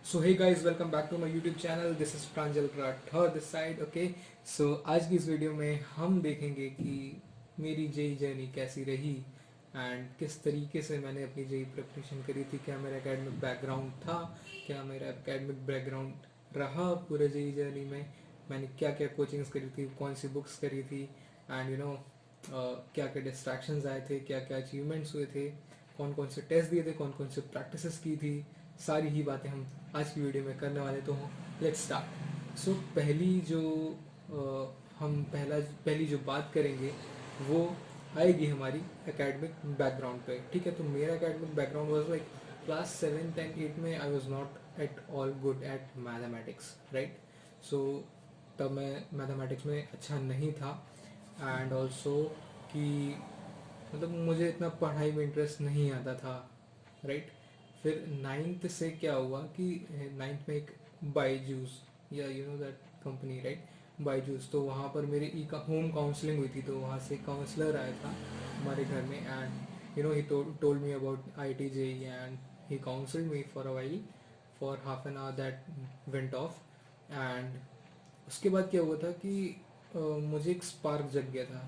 So hey guys, welcome back to my YouTube channel. This is Pranjal Rathore this side. Okay, so आज की इस video में हम देखेंगे कि मेरी जेई जर्नी कैसी रही एंड किस तरीके से मैंने अपनी जेई प्रिपरेशन करी थी. क्या मेरा एकेडमिक बैकग्राउंड था, क्या मेरा एकेडमिक बैकग्राउंड रहा पूरे जेई जर्नी में, मैंने क्या क्या कोचिंग्स करी थी, कौन सी बुक्स करी थी एंड क्या क्या डिस्ट्रैक्शंस आए थे, क्या क्या अचीवमेंट्स हुए थे, कौन कौन से टेस्ट दिए थे, कौन कौन से प्रैक्टिसेस की थी. सारी ही बातें हम आज की वीडियो में करने वाले. तो लेट्स स्टार्ट. सो पहली जो बात करेंगे वो आएगी हमारी एकेडमिक बैकग्राउंड पे. ठीक है, तो मेरा academic background was like class 7th and 8th में I was not at all good at mathematics, right. So तब मैं मैथमेटिक्स में अच्छा नहीं था एंड ऑल्सो कि मतलब मुझे इतना पढ़ाई में इंटरेस्ट नहीं आता था, राइट. फिर नाइन्थ से क्या हुआ कि नाइन्थ में एक बाईजूस, या you know that company, right, Byju's. तो वहाँ पर मेरी ई का होम काउंसलिंग हुई थी. तो वहाँ से काउंसलर आया था हमारे घर में and he told me about I T JEE and he counselled me for a while, for half an hour that went off. And उसके बाद क्या हुआ था कि मुझे एक स्पार्क जग गया था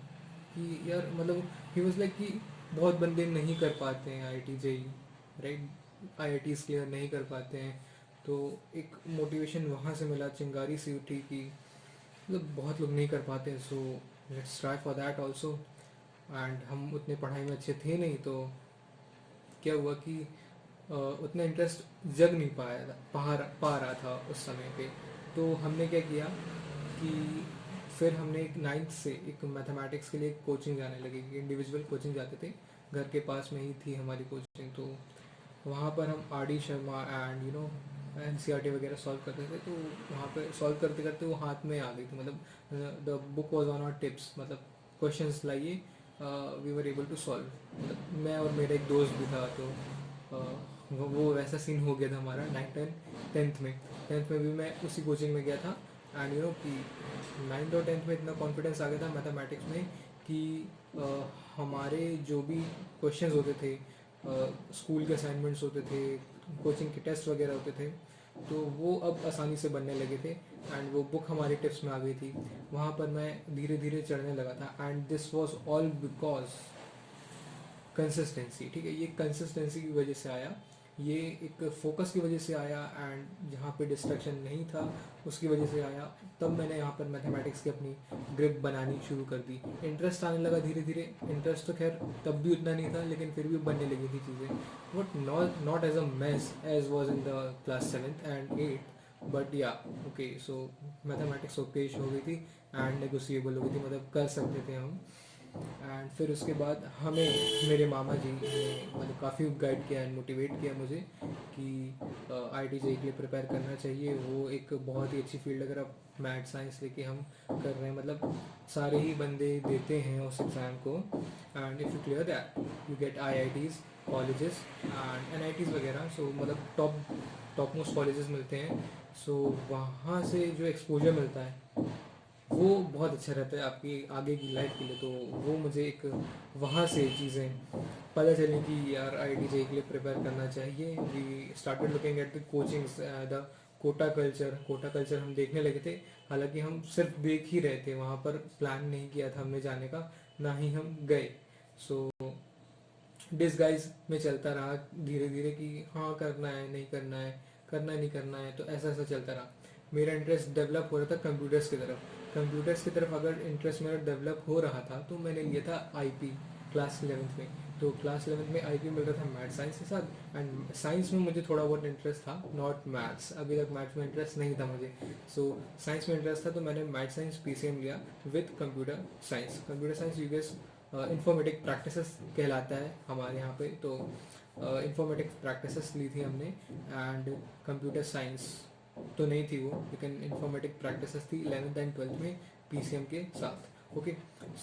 कि यार मतलब ही वॉज लाइक कि बहुत बंदे नहीं कर पाते हैं I T JEE, right, IITs clear नहीं कर पाते हैं. तो एक मोटिवेशन वहाँ से मिला, चिंगारी सी उठी कि मतलब बहुत लोग नहीं कर पाते, so let's try for that also. And हम उतने पढ़ाई में अच्छे थे नहीं, तो क्या हुआ कि उतना इंटरेस्ट जग नहीं पा रहा था उस समय पे. तो हमने क्या किया कि फिर हमने एक नाइन्थ से एक मैथमेटिक्स के लिए कोचिंग जाने लगे. इंडिविजुअल कोचिंग जाते थे, घर के पास में ही थी हमारी कोचिंग. तो वहाँ पर हम R D Sharma and N C R T वगैरह सॉल्व करते थे. तो वहाँ पर सॉल्व करते करते वो हाथ में आ गई थी. मतलब the book was on our tips, मतलब क्वेश्चंस लाइए, we were able to solve. मतलब मैं और मेरा एक दोस्त भी था. तो वो वैसा सीन हो गया था हमारा 9th 10th में. 10th में भी मैं उसी कोचिंग में गया था एंड कि 9th और 10th में इतना कॉन्फिडेंस आ गया था मैथमेटिक्स में कि हमारे जो भी क्वेश्चंस होते थे, स्कूल के असाइनमेंट्स होते थे, कोचिंग के टेस्ट वगैरह होते थे, तो वो अब आसानी से बनने लगे थे एंड वो बुक हमारे टिप्स में आ गई थी. वहाँ पर मैं धीरे धीरे चढ़ने लगा था and this was all because consistency. ठीक है, ये कंसिस्टेंसी की वजह से आया, ये एक फोकस की वजह से आया एंड जहाँ पे डिस्ट्रैक्शन नहीं था उसकी वजह से आया. तब मैंने यहाँ पर मैथमेटिक्स की अपनी ग्रिप बनानी शुरू कर दी. इंटरेस्ट आने लगा धीरे धीरे. इंटरेस्ट तो खैर तब भी उतना नहीं था, लेकिन फिर भी बनने लगी थी चीज़ें. But not as a mess as was in the class 7th and 8th. But yeah okay, so mathematics ओकेश हो गई थी एंड नेगोशिएबल हो गई थी, मतलब कर सकते थे हम. एंड फिर उसके बाद हमें मेरे मामा जी ने मतलब काफ़ी गाइड किया एंड मोटिवेट किया मुझे कि आई टी जे के लिए प्रिपेयर करना चाहिए. वो एक बहुत ही अच्छी फील्ड, अगर आप मैथ साइंस लेके हम कर रहे हैं, मतलब सारे ही बंदे देते हैं उस एग्ज़ाम को. And if you clear that you get IITs, colleges and NITs वगैरह. सो मतलब टॉप मोस्ट कॉलेजेस मिलते हैं. सो वहाँ से जो एक्सपोजर मिलता है वो बहुत अच्छा रहता है आपकी आगे की लाइफ के लिए. तो वो मुझे एक वहाँ से चीज़ें पता चली कि यार आई टी जे के लिए प्रिपेयर करना चाहिए. We started looking at the coachings, the Kota culture हम देखने लगे थे. हालांकि हम सिर्फ देख ही रहे थे, वहाँ पर प्लान नहीं किया था हमने जाने का, ना ही हम गए. सो डिसगाइज में चलता रहा धीरे धीरे कि हाँ करना है नहीं करना है, करना है नहीं करना है. तो ऐसा ऐसा चलता रहा. मेरा इंटरेस्ट डेवलप हो रहा था कंप्यूटर्स की तरफ. कंप्यूटर्स की तरफ अगर इंटरेस्ट मेरा डेवलप हो रहा था तो मैंने लिया था आईपी क्लास 11th में. तो क्लास 11th में आईपी मिल रहा था मैथ साइंस के साथ एंड साइंस में मुझे थोड़ा बहुत इंटरेस्ट था, नॉट मैथ्स. अभी तक मैथ्स में इंटरेस्ट नहीं था मुझे. सो साइंस में इंटरेस्ट था, तो मैंने मैथ साइंस पीसीएम लिया with computer science. Computer science you guess informatic practices कहलाता है हमारे यहाँ पे. तो इंफॉर्मेटिक प्रैक्टिसेस ली थी हमने एंड कंप्यूटर साइंस तो नहीं थी वो, लेकिन इंफॉर्मेटिक प्रैक्टिसेस थी 11th एंड 12th में पीसीएम के साथ. ओके,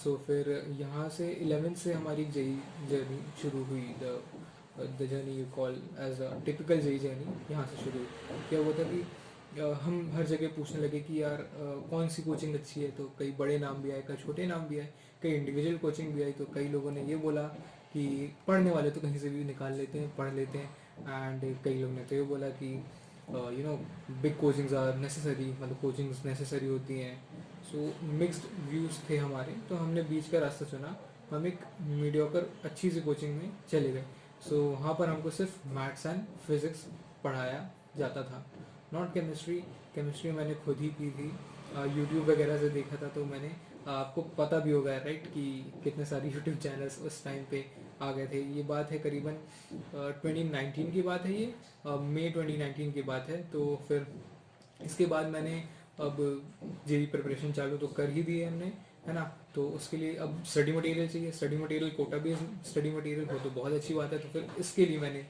सो फिर यहाँ से 11th से हमारी जेई जर्नी शुरू हुई. The journey you call as a typical JEE journey यहाँ से शुरू हुई. क्या हुआ था कि हम हर जगह पूछने लगे कि यार कौन सी कोचिंग अच्छी है. तो कई बड़े नाम भी आए, कई छोटे नाम भी आए, कई इंडिविजुअल कोचिंग भी आई. तो कई लोगों ने ये बोला कि पढ़ने वाले तो कहीं से भी निकाल लेते हैं, पढ़ लेते हैं. एंड कई लोगों ने तो ये बोला कि बिग कोचिंग्स आर नेसेसरी, मतलब कोचिंग्स नेसेसरी होती हैं. सो मिक्स्ड व्यूज़ थे हमारे, तो हमने बीच का रास्ता चुना. हम एक मीडियोकर अच्छी सी कोचिंग में चले गए. सो वहाँ पर हमको सिर्फ मैथ्स एंड फिज़िक्स पढ़ाया जाता था, नॉट केमिस्ट्री. केमिस्ट्री मैंने खुद ही की थी, यूट्यूब वगैरह से देखा था. तो मैंने, आपको पता भी होगा राइट कि कितने सारे यूट्यूब चैनल्स उस टाइम पे आ गए थे. ये बात है करीबन 2019 की बात है, ये मई 2019 की बात है. तो फिर इसके बाद मैंने अब जेई प्रिपरेशन चालू तो कर ही दी है हमने, है ना. तो उसके लिए अब स्टडी मटेरियल चाहिए. Study material Kota based study material हो तो बहुत अच्छी बात है. तो फिर इसके लिए मैंने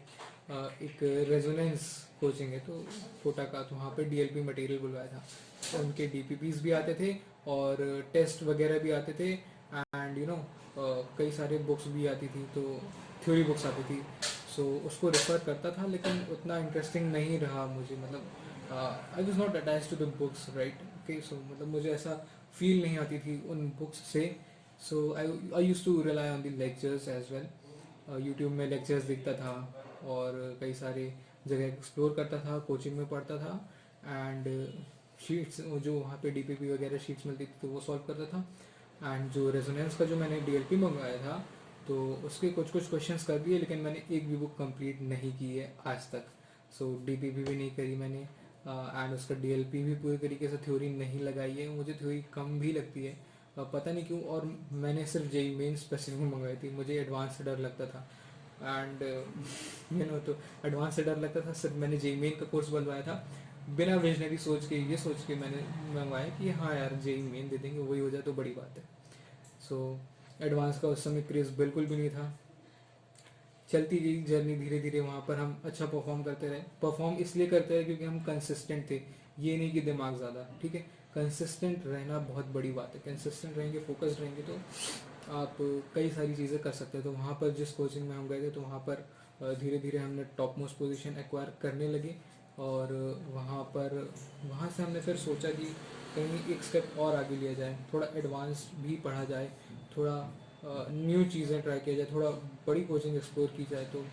एक रेजोनेंस कोचिंग है तो कोटा का, तो वहाँ पे डीएलपी मटेरियल बुलवाया था. तो उनके डीपीपीज भी आते थे और टेस्ट वगैरह भी आते थे, एंड कई सारे बुक्स भी आती थी, तो थ्योरी बुक्स आती थी. सो उसको रेफर करता था, लेकिन उतना इंटरेस्टिंग नहीं रहा मुझे. मतलब I was not attach to the books, right. Okay, so मतलब मुझे ऐसा फील नहीं आती थी उन बुक्स से. So I used to rely on the lectures as well. YouTube में लेक्चर्स देखता था और कई सारे जगह एक्सप्लोर करता था, कोचिंग में पढ़ता था, एंड शीट्स जो वहाँ पे डीपीपी वगैरह शीट्स मिलती थी तो वो सॉल्व करता था. एंड जो रेजोनेंस का जो मैंने डीएलपी मंगवाया था तो उसके कुछ कुछ क्वेश्चंस कर दिए, लेकिन मैंने एक भी बुक कंप्लीट नहीं की है आज तक. सो डीपीपी भी नहीं करी मैंने, एंड उसका डीएलपी भी पूरी तरीके से थ्योरी नहीं लगाई है. मुझे थ्योरी कम भी लगती है, पता नहीं क्यों. और मैंने सिर्फ जेई मेन स्पेसिफिक मंगवाई थी, मुझे एडवांस से डर लगता था. एंड तो एडवांस से डर लगता था. सिर्फ मैंने जेई मेन का कोर्स बनवाया था बिना विजनरी सोच के, ये सोच के मैंने मंगवाया कि हाँ यार जेई मेन दे देंगे, वही हो जाए तो बड़ी बात है. सो एडवांस का उस समय क्रेज़ बिल्कुल भी नहीं था. चलती गई जर्नी धीरे धीरे, वहाँ पर हम अच्छा परफॉर्म करते रहे. परफॉर्म इसलिए करते रहे क्योंकि हम कंसिस्टेंट थे, ये नहीं कि दिमाग ज़्यादा. ठीक है, कंसिस्टेंट रहना बहुत बड़ी बात है. कंसिस्टेंट रहेंगे, फोकस्ड रहेंगे तो आप कई सारी चीज़ें कर सकते हैं. तो वहाँ पर जिस कोचिंग में हम गए थे तो वहाँ पर धीरे धीरे हमने टॉप मोस्ट पोजीशन एक्वायर करने लगे. और वहाँ से हमने फिर सोचा कि कहीं एक स्टेप और आगे लिया जाए, थोड़ा एडवांस भी पढ़ा जाए, थोड़ा न्यू चीज़ें ट्राई किया जाए, थोड़ा बड़ी कोचिंग एक्सप्लोर की जाए. तो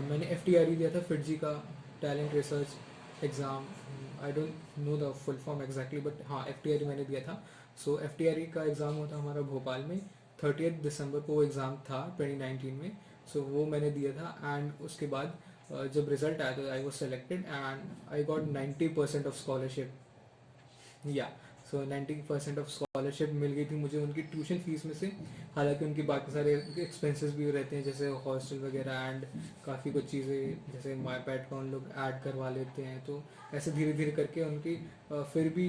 मैंने FTRE दिया था, फिटजी का talent research exam. I don't know the full form exactly, but हाँ FTRE मैंने दिया था. सो FTRE का एग्ज़ाम होता हमारा भोपाल में. 30 दिसंबर को वो एग्ज़ाम था 2019 में. सो वो मैंने दिया था, एंड उसके बाद जब रिजल्ट आया तो I was selected and I got 90% of scholarship. या सो 90% ऑफ स्कॉलरशिप मिल गई थी मुझे उनकी ट्यूशन फीस में से. हालांकि उनकी बाकी सारे एक्सपेंसेस भी रहते हैं, जैसे हॉस्टल वगैरह एंड काफ़ी कुछ चीज़ें, जैसे माई पैड का उन लोग ऐड करवा लेते हैं. तो ऐसे धीरे धीरे करके उनकी फिर भी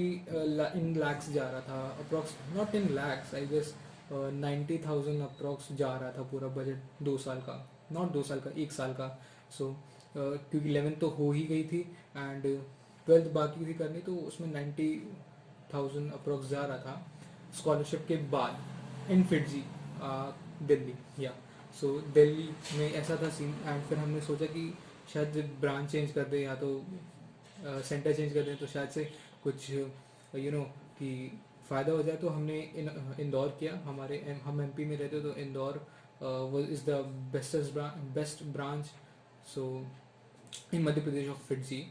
इन लैक्स जा रहा था approx, not in lakhs, I guess 90,000 approx जा रहा था पूरा बजट 2 साल का, नॉट 2 साल का, 1 साल का. सो क्योंकि 11th तो हो ही गई थी एंड 12th बाकी थी करनी, तो उसमें 90,000 अप्रॉक्स जा रहा था स्कॉलरशिप के बाद इन फिटजी दिल्ली. या सो दिल्ली में ऐसा था सीन. एंड फिर हमने सोचा कि शायद ब्रांच चेंज कर दें या तो सेंटर चेंज कर दें, तो शायद से कुछ कि फ़ायदा हो जाए. तो हमने इंदौर किया. हम MP में रहते तो इंदौर वो is the best branch so in Madhya Pradesh of FIITJEE.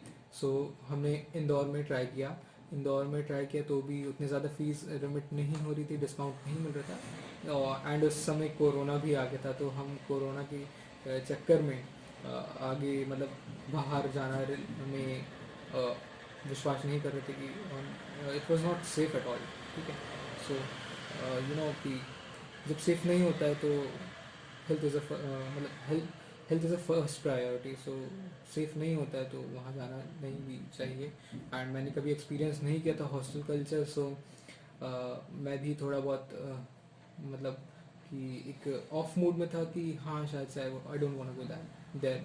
So हमने इंदौर में ट्राई किया तो भी उतनी ज़्यादा फीस रिमिट नहीं हो रही थी, डिस्काउंट नहीं मिल रहा था. एंड उस समय कोरोना भी आ गया था, तो हम कोरोना के चक्कर में आगे मतलब बाहर जाना हमें विश्वास नहीं कर रहे थे कि it was not safe at all. ठीक है, सो कि जब सेफ नहीं होता है तो health is health is a first priority. So safe नहीं होता है तो वहाँ जाना नहीं भी चाहिए. एंड मैंने कभी एक्सपीरियंस नहीं किया था हॉस्टल कल्चर. सो मैं भी थोड़ा बहुत मतलब कि एक ऑफ मूड में था कि हाँ शायद से I don't want to go there,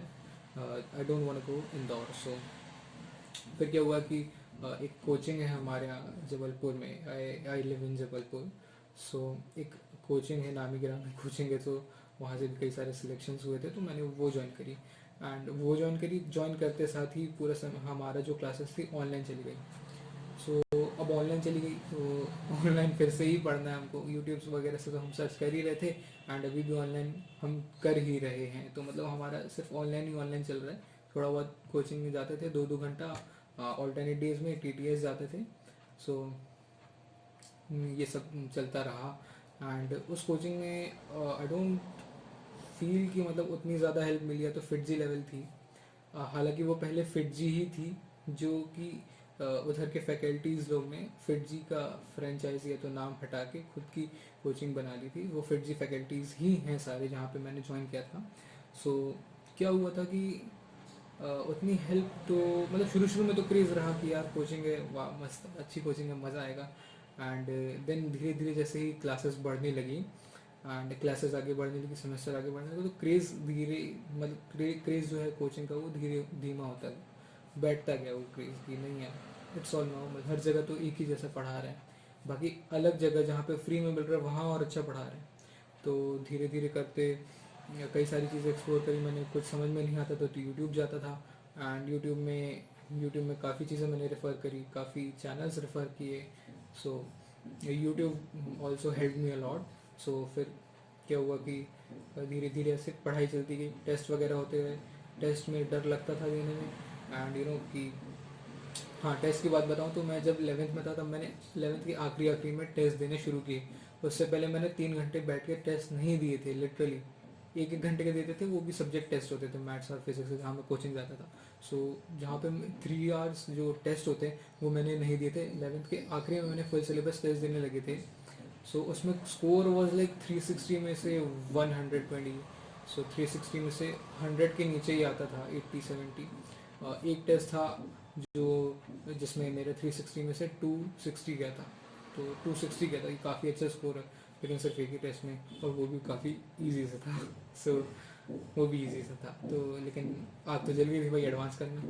I don't want to go Indore. So फिर क्या हुआ कि एक कोचिंग है हमारे यहाँ जबलपुर में, आई लिव इन जबलपुर. सो एक कोचिंग है, नामी गिरामी कोचिंग है. तो वहाँ से भी कई सारे सिलेक्शंस हुए थे तो मैंने वो ज्वाइन करी. एंड वो ज्वाइन करते साथ ही पूरा समय हमारा जो क्लासेस थी ऑनलाइन चली गई. सो अब ऑनलाइन चली गई तो ऑनलाइन फिर से ही पढ़ना है हमको. यूट्यूब्स वगैरह से तो हम सर्च कर ही रहे थे एंड अभी भी ऑनलाइन हम कर ही रहे हैं. तो मतलब हमारा सिर्फ ऑनलाइन चल रहा है. थोड़ा बहुत कोचिंग में जाते थे 2-2 घंटा ऑल्टरनेट डेज में TTS जाते थे. सो ये सब चलता रहा. एंड उस कोचिंग में आई डोंट फील कि मतलब उतनी ज़्यादा हेल्प मिली है. तो फिटजी लेवल थी. हालांकि वो पहले फिटजी ही थी, जो कि उधर के फैकल्टीज़ लोग ने फिटजी का फ्रेंचाइजी है तो नाम हटा के खुद की कोचिंग बना ली थी. वो फिटजी फैकल्टीज़ ही हैं सारे जहाँ पे मैंने ज्वाइन किया था. सो क्या हुआ था कि उतनी हेल्प तो मतलब शुरू शुरू में तो क्रेज़ रहा कि यार कोचिंग है, वाह मस्त अच्छी कोचिंग है, मज़ा आएगा. एंड देन धीरे धीरे जैसे ही क्लासेस बढ़ने लगी एंड क्लासेस आगे बढ़ने लगी, सेमेस्टर आगे बढ़ने लगे, तो क्रेज़ धीरे मतलब क्रेज़ जो है कोचिंग का वो धीरे धीमा होता है, बैठता गया वो क्रेज़ कि नहीं है इट्स ऑल नॉर्मल, हर जगह तो एक ही जैसा पढ़ा रहे हैं. बाकी अलग जगह जहाँ पे फ्री में मिल रहा है वहाँ और अच्छा पढ़ा रहे हैं. तो धीरे धीरे करते कई सारी चीज़ें एक्सप्लोर करी मैंने. कुछ समझ में नहीं आता तो यूट्यूब जाता था. एंड यूट्यूब में काफ़ी चीज़ें मैंने रेफ़र करी, काफ़ी चैनल्स रेफ़र किए. So YouTube also help me a lot. So फिर क्या हुआ कि धीरे धीरे ऐसे पढ़ाई चलती गई, टेस्ट वगैरह होते गए. टेस्ट में डर लगता था देने में. एंड कि हाँ, टेस्ट की बात बताऊँ तो मैं जब 11th में था तब मैंने 11th के आखिरी में टेस्ट देने शुरू किए. उससे पहले मैंने 3 घंटे बैठ के टेस्ट नहीं दिए थे. लिटरली 1-1 घंटे के देते थे, वो भी सब्जेक्ट टेस्ट होते थे, मैथ्स और फिजिक्स, जहाँ मैं कोचिंग जाता था. सो जहाँ पे 3 आवर्स जो टेस्ट होते हैं वो मैंने नहीं दिए थे. 11th के आखिरी में मैंने फुल सिलेबस टेस्ट देने लगे थे. सो उसमें स्कोर वॉज लाइक 360 में से 120. सो 360 में से 100 के नीचे ही आता था, 80-70. एक टेस्ट था जो जिसमें मेरे 360 में से 260 गया था. तो 260 गया था, ये काफ़ी अच्छा स्कोर है, लेकिन सिर्फ एक ही टेस्ट में, और वो भी काफ़ी इजी सा था. सो वो भी इजी सा था. तो लेकिन आग तो जल गई थी भाई एडवांस करना.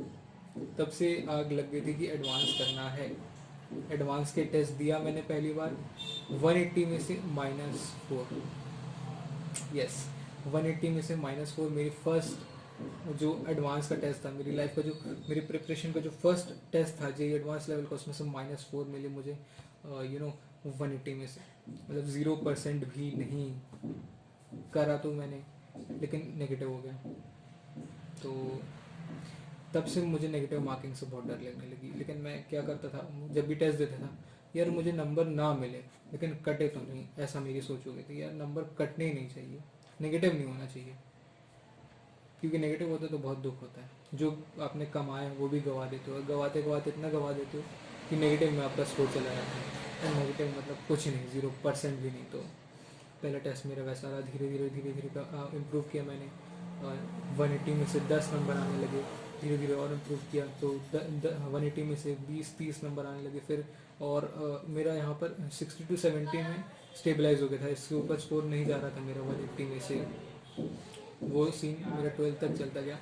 तब से आग लग गई थी कि एडवांस करना है. एडवांस के टेस्ट दिया मैंने पहली बार. 180 में से -4. यस, 180 में से -4 मेरी फर्स्ट जो एडवांस का टेस्ट था. मेरी लाइफ का जो मेरी प्रिपरेशन का जो फर्स्ट टेस्ट था जेई एडवांस लेवल का, उसमें से -4 मिले मुझे 180 में से. मतलब 0% भी नहीं करा तो मैंने, लेकिन नेगेटिव हो गया. तो तब से मुझे नेगेटिव मार्किंग से बहुत डर लगने लगी. लेकिन मैं क्या करता था, जब भी टेस्ट देता था, यार मुझे नंबर ना मिले लेकिन कटे तो नहीं, ऐसा मेरी सोच हो गई थी. यार नंबर कटने ही नहीं चाहिए, नेगेटिव नहीं होना चाहिए, क्योंकि नेगेटिव होता है तो बहुत दुख होता है. जो आपने कमाया वो भी गवा देते हो, गवाते गवाते इतना गवा देते हो कि नेगेटिव में आपका स्कोर चला जाता है. और नेगेटिव मतलब कुछ नहीं, 0% भी नहीं. तो पहला टेस्ट मेरा वैसा रहा. धीरे धीरे इम्प्रूव किया मैंने, और 180 में से 10 नंबर आने लगे. धीरे धीरे और इम्प्रूव किया तो 180 में से 20-30 नंबर आने लगे. फिर और मेरा यहाँ पर 60 to 70 में स्टेबलाइज हो गया था. इसके ऊपर स्कोर नहीं जा रहा था मेरा 180 में से. वो सीन मेरा 12th तक चलता गया.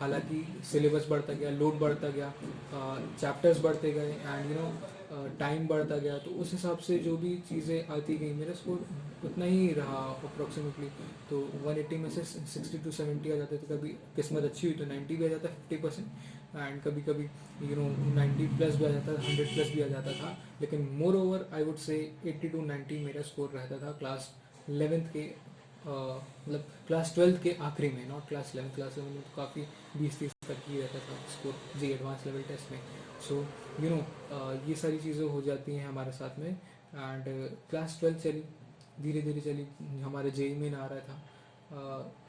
हालांकि सिलेबस बढ़ता गया, लोड बढ़ता गया, चैप्टर्स बढ़ते गए, एंड टाइम बढ़ता गया. तो उस हिसाब से जो भी चीज़ें आती गई, मेरा स्कोर उतना ही रहा अप्रोक्सीमेटली. तो 180 में से 60 to 70 आ जाते थे. कभी किस्मत अच्छी हुई तो 90 भी आ जाता, 50%. एंड कभी कभी 90+ भी आ जाता, 100+ भी आ जाता था. लेकिन more over I would say 80 to 90 मेरा स्कोर रहता था क्लास 11th के मतलब क्लास 12th के आखिरी में, नॉट क्लास 11. क्लास 11 में तो काफ़ी 20-30 तक ही रहता था स्कोर जी एडवांस लेवल टेस्ट में. सो ये सारी चीज़ें हो जाती हैं हमारे साथ में. एंड क्लास 12 चली, धीरे धीरे चली. हमारे जेई में आ रहा था.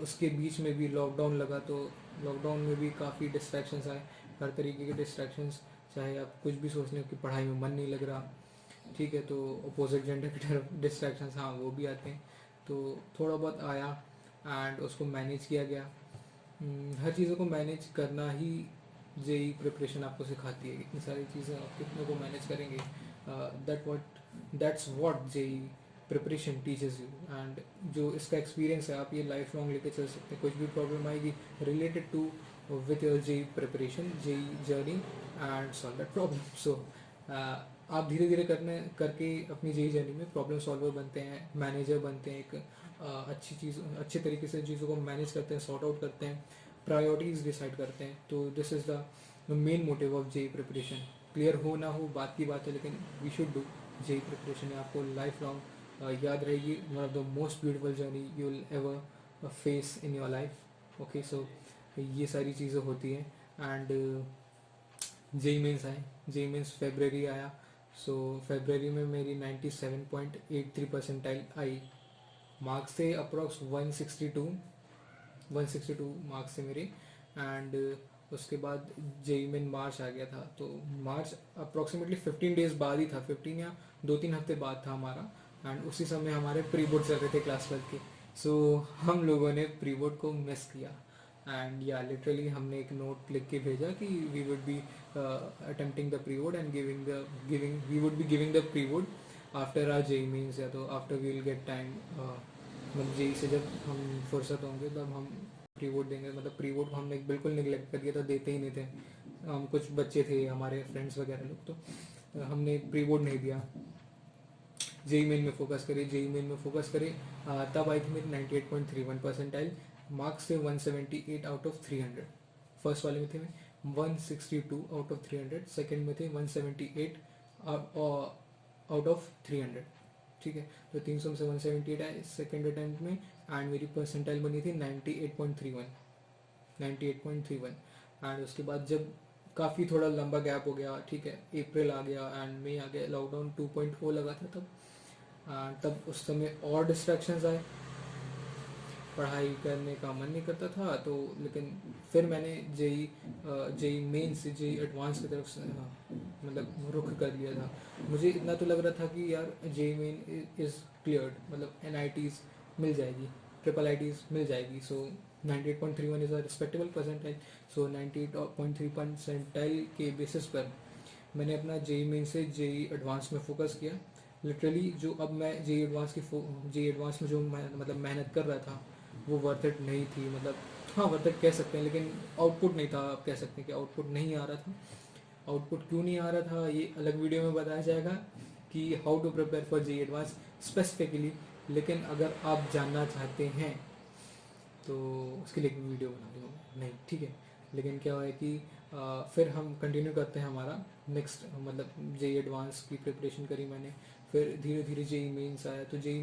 उसके बीच में भी लॉकडाउन लगा, तो लॉकडाउन में भी काफ़ी डिस्ट्रैक्शंस आए, हर तरीके के डिस्ट्रैक्शंस. चाहे आप कुछ भी सोच लें कि पढ़ाई में मन नहीं लग रहा, ठीक है, तो अपोजिट जेंडर की तरफ डिस्ट्रैक्शंस, हाँ वो भी आते हैं. तो थोड़ा बहुत आया एंड उसको मैनेज किया गया. हर चीज़ों को मैनेज करना ही जेई प्रिपरेशन आपको सिखाती है. इतनी सारी चीज़ें आप कितने को मैनेज करेंगे, that's what JEE preparation teachers you. And जो इसका एक्सपीरियंस है आप ये लाइफ लॉन्ग लेके चल सकते हैं. कुछ भी प्रॉब्लम आएगी related to with your JEE preparation, JEE journey, and solve that problem. So आप धीरे धीरे करके अपनी जेई जर्नी में प्रॉब्लम सॉल्वर बनते हैं, मैनेजर बनते हैं. एक अच्छे तरीके से चीज़ों को मैनेज करते हैं, सॉर्ट आउट करते हैं, प्रायोरिटीज़ डिसाइड करते हैं. तो this is the main motive of JEE preparation. Clear हो ना हो बात की बात है, लेकिन we should do. JEE preparation है आपको लाइफ लॉन्ग याद रहेगी. One of the most beautiful journey you will ever face in your life. Okay, so ये सारी चीज़ें होती हैं. एंड जेई मेंस आए, जेई मेंस फेबररी आया। सो फेबररी में मेरी 97.83 परसेंटाइल आई। मार्क्स थे अप्रॉक्स 162 मार्क्स थे मेरे। एंड उसके बाद जेई मेन मार्च आ गया था, तो मार्च अप्रॉक्सीमेटली 15 डेज बाद ही था, 15 या 2-3 हफ्ते बाद था हमारा। एंड उसी समय हमारे प्री बोर्ड चल रहे थे क्लास 12 के। सो हम लोगों ने प्री बोर्ड को मिस किया। एंड या लिटरली हमने एक नोट लिख के भेजा कि we would be attempting the pre board and giving we would be giving the pre board after our JEE means, या तो after we will get time, मतलब जेई से जब हम फुर्सत होंगे तब हम प्री बोर्ड देंगे। मतलब प्री बोर्ड को हमने बिल्कुल निगलेक्ट कर दिया था, देते ही नहीं थे। हम कुछ बच्चे थे हमारे फ्रेंड्स वगैरह लोग, तो हमने प्री बोर्ड नहीं दिया, जेई मेन में फोकस करे, जेई मेन में फोकस करे। तब आई थी मेरी 98.31 परसेंटाइल। मार्क्स थे 178 आउट ऑफ 300। फर्स्ट वाले में थे मैं 162 आउट ऑफ 300, सेकेंड में थे 178 आउट ऑफ 300। ठीक है, तो 300 में से 178 आए सेकेंड अटेम्प्ट में। एंड मेरी परसेंटाइल बनी थी 98.31। एंड उसके बाद जब काफ़ी थोड़ा लंबा गैप हो गया, ठीक है, अप्रैल आ गया एंड मई आ गया, लॉकडाउन 2.0 लगा था तब। तब उस समय और डिस्ट्रैक्शंस आए, पढ़ाई करने का मन नहीं करता था। तो लेकिन फिर मैंने जेई मेन से जेई एडवांस की तरफ से मतलब रुख कर लिया था। मुझे इतना तो लग रहा था कि यार जेई मेन इज़ क्लियर्ड, मतलब एनआईटीज़ मिल जाएगी, ट्रिपल आईटीज़ मिल जाएगी। सो 98.31 is a respectable percentile. So 98.3 percentile के बेसिस पर मैंने अपना जेई मेन से जेई एडवांस में फोकस किया। लिटरली जो अब मैं जेई एडवांस में जो मतलब मेहनत कर रहा था वो वर्थ इट नहीं थी। मतलब हाँ, वर्थ इट कह सकते हैं, लेकिन आउटपुट नहीं था। आप कह सकते हैं कि आउटपुट नहीं आ रहा था। आउटपुट क्यों नहीं आ रहा था ये अलग वीडियो में बताया जाएगा कि how to prepare for JEE advance specifically. लेकिन अगर आप जानना चाहते हैं तो उसके लिए एक वीडियो बना दूँगा, नहीं ठीक है। लेकिन क्या है कि फिर हम कंटिन्यू करते हैं हमारा नेक्स्ट, मतलब जेई एडवांस की प्रिपरेशन करी मैंने। फिर धीरे धीरे जेई मेंस आया, तो जेई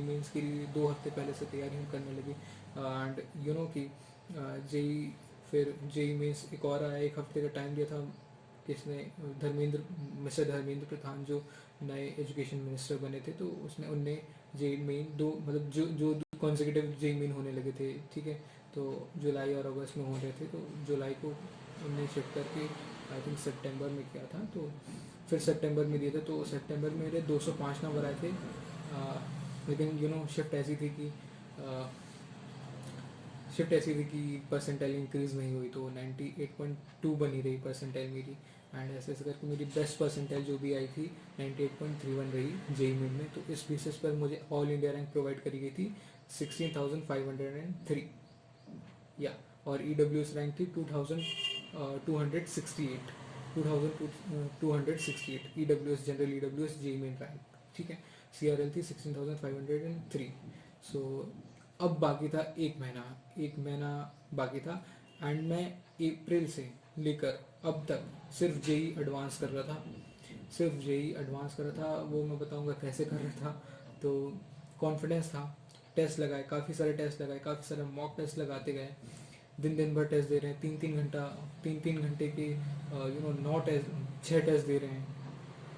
मेंस के लिए 2 हफ्ते पहले से तैयारी हम करने लगे। एंड यू नो कि जेई फिर जेई मेंस एक और आया, 1 हफ्ते का टाइम दिया था किसने, मिस्टर धर्मेंद्र प्रधान जो नए एजुकेशन मिनिस्टर बने थे, तो उसने उनने जेई मेन दो मतलब जो कॉन्जिक्यूटिव जेई मेन होने लगे थे, ठीक है। तो जुलाई और अगस्त में हो रहे थे, तो जुलाई को उनने शिफ्ट करके आई थिंक सितंबर में किया था। तो फिर सितंबर में दिए थे, तो सितंबर में मेरे 205 नंबर आए थे। लेकिन यू नो शिफ्ट ऐसी थी कि परसेंटाइल इंक्रीज़ नहीं हुई, तो 98.2 बनी रही परसेंटाइल मेरी। एंड ऐसे ऐसे करके मेरी बेस्ट परसेंटाइल जो भी आई थी 98.31 रही जेई मेन में। तो इस बेसिस पर मुझे ऑल इंडिया रैंक प्रोवाइड करी गई थी 16,503 या, और ई डब्ल्यू एस रैंक थी 2,268 2,268 E W S general E W S JEE main rank, ठीक है। सी आर एल थी 16,503। सो अब बाकी था एक महीना बाकी था। एंड मैं अप्रैल से लेकर अब तक सिर्फ जेई एडवांस कर रहा था, वो मैं बताऊंगा कैसे कर रहा था। तो कॉन्फिडेंस था, टेस्ट लगाए, काफ़ी सारे टेस्ट लगाए, काफ़ी सारे मॉक टेस्ट लगाते गए। दिन भर टेस्ट दे रहे हैं, 3-3 घंटे के 6 टेस्ट दे रहे हैं,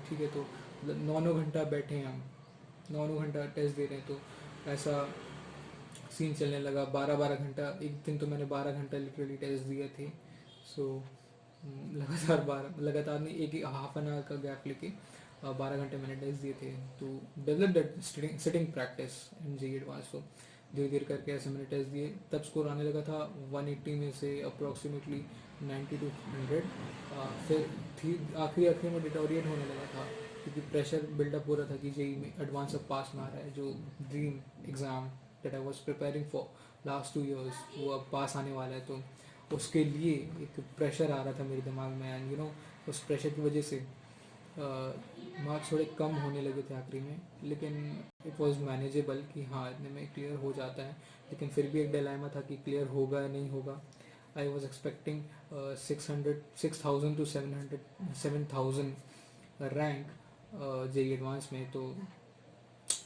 ठीक है। तो मतलब 9-9 घंटा बैठे हैं हम, 9-9 घंटा टेस्ट दे रहे हैं। तो ऐसा सीन चलने लगा। 12-12 घंटा, एक दिन तो मैंने 12 घंटा लिटरली टेस्ट दिए थे। सो लगातार नहीं, एक हाफ एन आवर का गैप लेके 12 घंटे मैंने टेस्ट दिए थे। तो develop that sitting practice in JEE advance. तो धीरे धीरे करके ऐसे मैंने टेस्ट दिए, तब स्कोर आने लगा था 180 में से अप्रॉक्सीमेटली 90 to 100। फिर आखिरी में डिटोरिएट होने लगा था, क्योंकि प्रेशर बिल्डअप हो रहा था कि जेई में एडवांस अब पास में आ रहा है, जो dream exam that I was preparing for last 2 years वो अब पास आने वाला है। तो उसके लिए एक प्रेशर आ रहा था मेरे दिमाग में। एंड उस प्रेशर की वजह से मार्क्स थोड़े कम होने लगे थे आखिरी में। लेकिन इट वाज मैनेजेबल कि हाँ इतने में क्लियर हो जाता है। लेकिन फिर भी एक डिलेमा था कि क्लियर होगा या नहीं होगा। I was expecting 6,000 to 7,000 rank JEE advance में, तो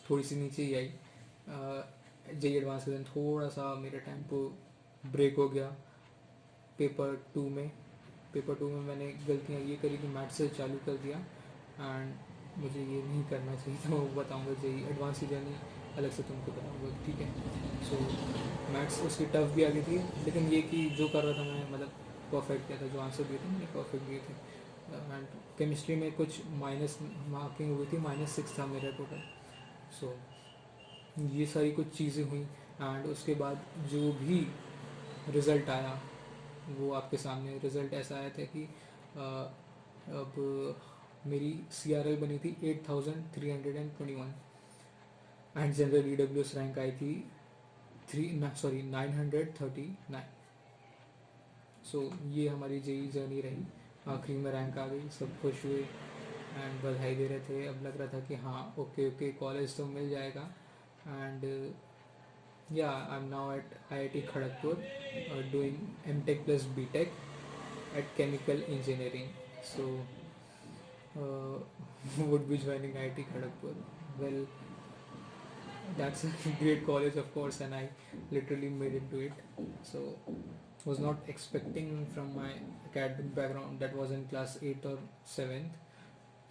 थोड़ी सी नीचे ही आई। जेई एडवांस के दिन थोड़ा सा मेरा टेम्पो ब्रेक हो गया पेपर 2 में। पेपर 2 में मैंने गलतियाँ ये करी कि मैथ से चालू कर दिया, एंड मुझे ये नहीं करना चाहिए था। वो बताऊँगा जेई एडवांस की जर्नी अलग से तुमको बताऊँगा, ठीक है। सो मैथ्स उसकी टफ भी आ गई थी, लेकिन ये कि जो कर रहा था मैं मतलब परफेक्ट किया था, जो आंसर दिए थे मैंने परफेक्ट दिए थे। एंड केमिस्ट्री में कुछ माइनस मार्किंग हुई थी, -6 था मेरा टोटल। सो ये सारी कुछ चीज़ें हुई, एंड उसके बाद जो भी रिज़ल्ट आया वो आपके सामने रिज़ल्ट ऐसा आया था कि अब मेरी CRL बनी थी 8321, एंड जनरल EWS रैंक आई थी 939। सो ये हमारी जेई जर्नी रही। आखिरी में रैंक आ गई, सब खुश हुए एंड बधाई दे रहे थे। अब लग रहा था कि हाँ ओके कॉलेज तो मिल जाएगा। And yeah, I'm now at IIT Kharagpur, doing MTech plus BTech at Chemical Engineering. So would be joining IIT Kharagpur. Well, that's a great college, of course, and I literally made into it. So was not expecting from my academic background, that was in class 8 or 7th.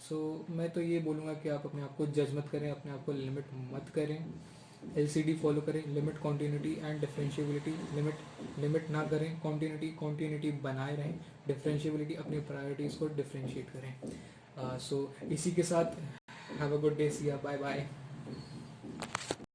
सो मैं तो ये बोलूँगा कि आप अपने आप को जज मत करें, अपने आप को लिमिट मत करें, LCD फॉलो करें, limit continuity and differentiability. Limit ना करें, कॉन्टीन्यूटी बनाए रहें, डिफरेंशिएबिलिटी अपनी प्रायोरिटीज़ को डिफरेंशिएट करें। सो इसी के साथ हैव अ गुड डे, सी या, बाय बाय।